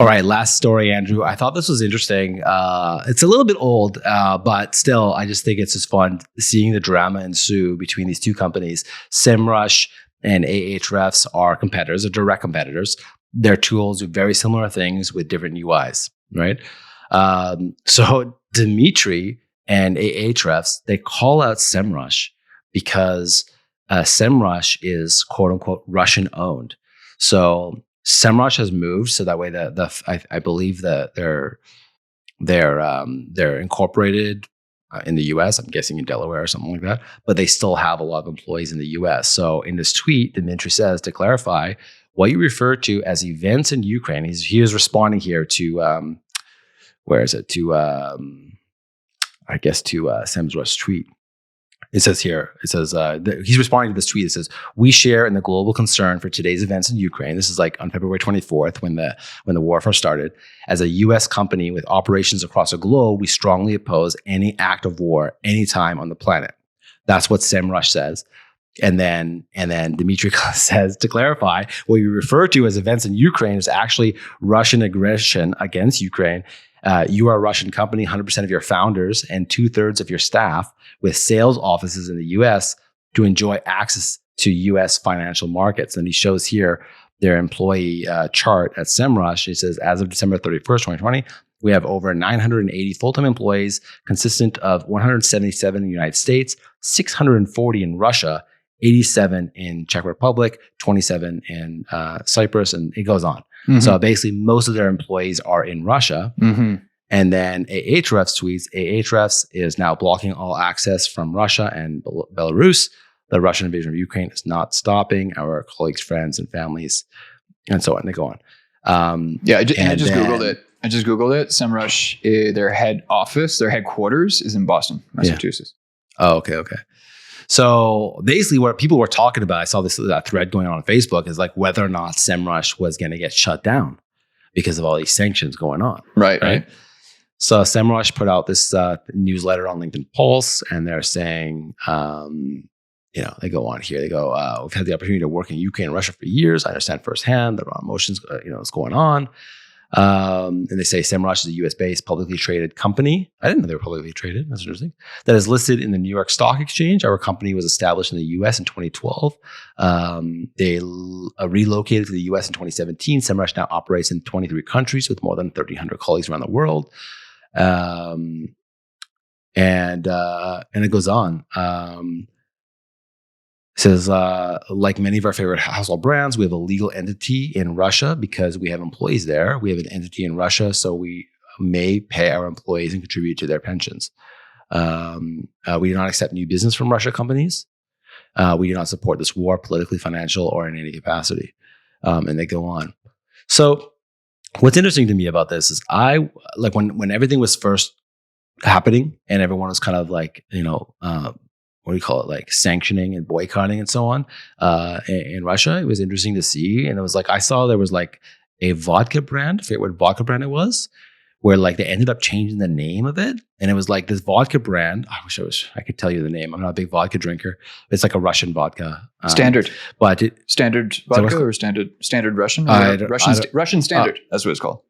All right, last story, Andrew. I thought this was interesting. It's a little bit old, but still, I just think it's just fun seeing the drama ensue between these two companies. Semrush and Ahrefs are competitors, are direct competitors. Their tools do very similar things with different UIs, right? So Dmitry and Ahrefs, they call out Semrush because Semrush is quote unquote Russian owned. So Semrush has moved so that way I believe that they're incorporated in the US. I'm guessing in Delaware or something like that, but they still have a lot of employees in the US. So in this tweet, Dmitry says, to clarify, what you refer to as events in Ukraine, he was responding here to where is it? To I guess to Semrush's tweet. It says here, he's responding to this tweet. It says, we share in the global concern for today's events in Ukraine. This is like on February 24th when the war first started. As a US company with operations across the globe, we strongly oppose any act of war anytime on the planet. That's what Semrush says. And then Dmitry says, to clarify, what you refer to as events in Ukraine is actually Russian aggression against Ukraine. You are a Russian company, 100% of your founders and 2/3 of your staff with sales offices in the US to enjoy access to US financial markets. And he shows here their employee chart at Semrush. It says, as of December 31st, 2020, we have over 980 full-time employees consistent of 177 in the United States, 640 in Russia, 87 in Czech Republic, 27 in Cyprus, and it goes on. Mm-hmm. So basically, most of their employees are in Russia. Mm-hmm. And then Ahrefs tweets, Ahrefs is now blocking all access from Russia and Belarus. The Russian invasion of Ukraine is not stopping. Our colleagues, friends, and families, and so on. They go on. I just Googled it. Semrush, their head office, their headquarters is in Boston, Massachusetts. Yeah. Oh, okay. So basically what people were talking about, I saw that thread going on Facebook, is like whether or not Semrush was going to get shut down because of all these sanctions going on. Right. So Semrush put out this newsletter on LinkedIn Pulse, and they're saying, they go on here. They go, we've had the opportunity to work in Ukraine and Russia for years. I understand firsthand the raw emotions, what's going on. And they say Semrush is a US-based publicly traded company. I didn't know they were publicly traded. That's interesting. That is listed in the New York Stock Exchange. Our company was established in the US in 2012. They relocated to the US in 2017. Semrush now operates in 23 countries with more than 1,300 colleagues around the world. And it goes on. It says, like many of our favorite household brands, we have a legal entity in Russia because we have employees there. We have an entity in Russia, so we may pay our employees and contribute to their pensions. We do not accept new business from Russia companies. We do not support this war politically, financial, or in any capacity. And they go on. So what's interesting to me about this is when everything was first happening and everyone was kind of like, what do you call it? Like sanctioning and boycotting and so on in Russia. It was interesting to see. And it was like, I saw there was like a vodka brand, I forget what vodka brand it was, where like they ended up changing the name of it. And it was like this vodka brand. I wish I could tell you the name. I'm not a big vodka drinker. It's like a Russian vodka. Standard. But standard vodka or standard Russian? Russian standard. That's what it's called.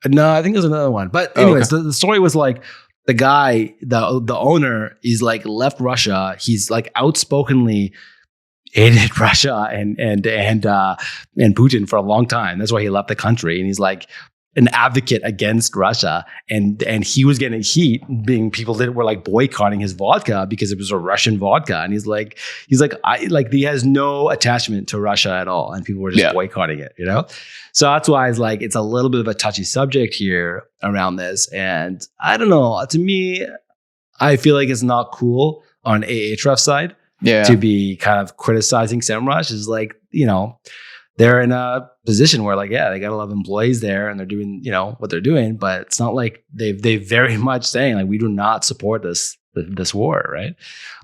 No, I think there's another one. But anyways, the story was like, the guy, the owner, is like left Russia. He's like outspokenly hated Russia and Putin for a long time. That's why he left the country. And he's like an advocate against Russia. And he was getting heat, being people that were like boycotting his vodka because it was a Russian vodka. And he has no attachment to Russia at all. And people were just boycotting it, So that's why it's a little bit of a touchy subject here around this. And I don't know, to me, I feel like it's not cool on Ahrefs side to be kind of criticizing Semrush. Is like, they're in a position where they got a lot of employees there and they're doing, what they're doing, but it's not like they very much saying like, we do not support this war, right?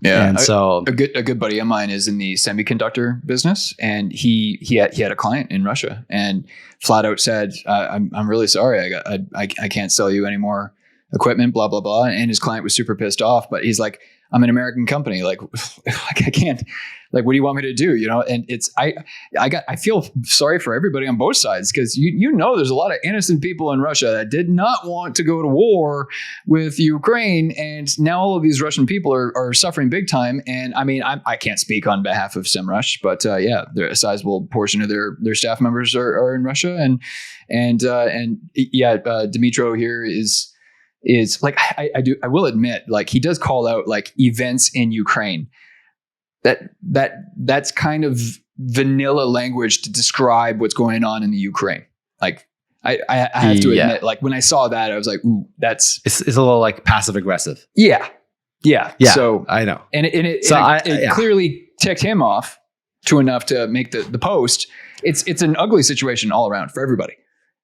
Yeah. And so a good buddy of mine is in the semiconductor business, and he had a client in Russia and flat out said, I'm really sorry. I can't sell you any more equipment, blah, blah, blah. And his client was super pissed off, but he's like, I'm an American company. Like I can't, like, what do you want me to do? You know? And I feel sorry for everybody on both sides, because there's a lot of innocent people in Russia that did not want to go to war with Ukraine. And now all of these Russian people are suffering big time. And I mean, I can't speak on behalf of Semrush, but a sizable portion of their staff members are in Russia. And Dimitro here is like, I will admit, like, he does call out like events in Ukraine. That's kind of vanilla language to describe what's going on in the Ukraine. Like, I have to admit, like, when I saw that, I was like, ooh, it's a little like passive aggressive. Yeah. So I know. And it clearly ticked him off to enough to make the post. It's an ugly situation all around for everybody.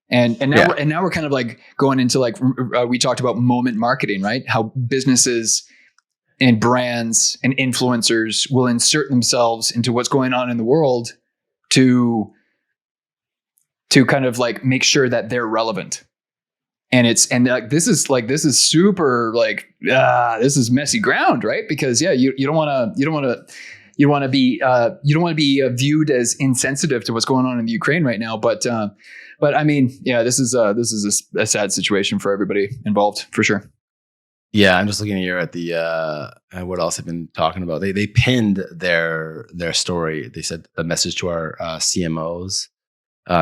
And now we're kind of like going into, like, we talked about moment marketing, right? How businesses and brands and influencers will insert themselves into what's going on in the world to kind of like make sure that they're relevant. And this is super, like, this is messy ground, right? Because you don't want to be viewed as insensitive to what's going on in the Ukraine right now. But I mean, this is a sad situation for everybody involved, for sure. Yeah, I'm just looking here at the what else I've been talking about. They pinned their story. They said the message to our CMOs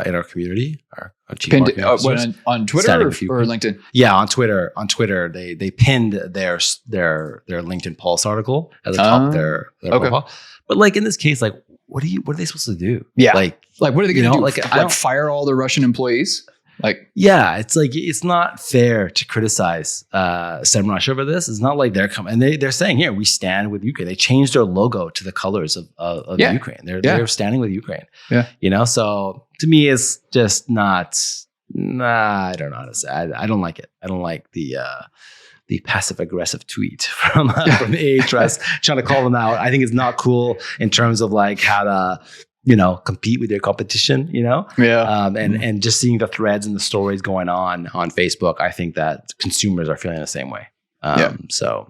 in our community, our chief marketing officers, on Twitter or LinkedIn. Yeah, on Twitter. On Twitter, they pinned their LinkedIn Pulse article at the top of their profile. But like in this case, like what are they supposed to do? Yeah, like what are they going to do? Like fire all the Russian employees? Like, yeah, it's like, it's not fair to criticize Semrush over this. It's not like they're coming and they're saying, here, we stand with Ukraine. They changed their logo to the colors of Ukraine. They're standing with Ukraine. Yeah. So to me, it's just not. I don't know how to say. I don't like it. I don't like the passive aggressive tweet from Ahrefs trying to call them out. I think it's not cool in terms of like how to, compete with your competition, and just seeing the threads and the stories going on Facebook, I think that consumers are feeling the same way. So